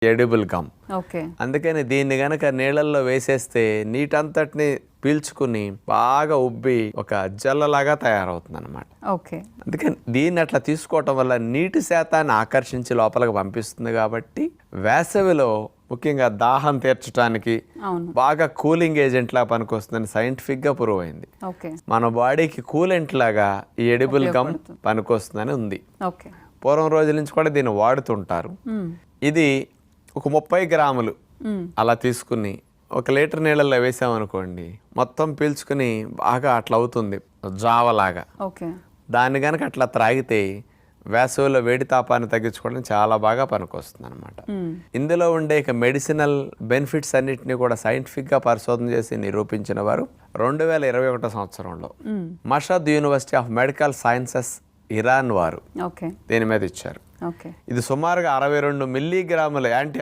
Edible gum. Okay. అందుకని దీన్ని గనక నీళ్ళల్లో వేసేస్తే నీటంతటిని పీల్చుకుని బాగా ఉబ్బి ఒక జల్లలాగా తయారవుతుంది అనమాట. ఓకే. అందుకని దీన్ని అట్లా తీసుకోవటం వల్ల నీటి శాతాన్ని ఆకర్షించి లోపలికి పంపిస్తుంది. కాబట్టి వేసవిలో ముఖ్యంగా దాహం తీర్చడానికి బాగా కూలింగ్ ఏజెంట్ లా పనికొస్తుందని సైంటిఫిక్ గా ప్రూవ్ అయింది. మన బాడీకి కూలెంట్ లాగా ఈ ఎడిబుల్ గమ్ పనికొస్తుందని ఉంది. పూర్వం రోజుల నుంచి కూడా దీన్ని వాడుతుంటారు. ఇది ఒక 30 గ్రాములు అలా తీసుకుని 1 లీటర్ నీళ్ళల్లో వేసామనుకోండి, మొత్తం పీల్చుకుని బాగా అట్లా అవుతుంది జావలాగా. దాన్ని కనుక అట్లా త్రాగితే వేసవిలో వేడి తాపాన్ని తగ్గించుకోవడం చాలా బాగా పనికొస్తుంది అనమాట. ఇందులో ఉండే మెడిసినల్ బెనిఫిట్స్ అన్నిటిని కూడా సైంటిఫిక్ గా పరిశోధన చేసి నిరూపించిన వారు 2021 సంవత్సరంలో Mashhad university of medical sciences Iran వారు దీని మీద ఇచ్చారు. ఇది సుమారుగా 62 మిల్లీగ్రాముల యాంటీ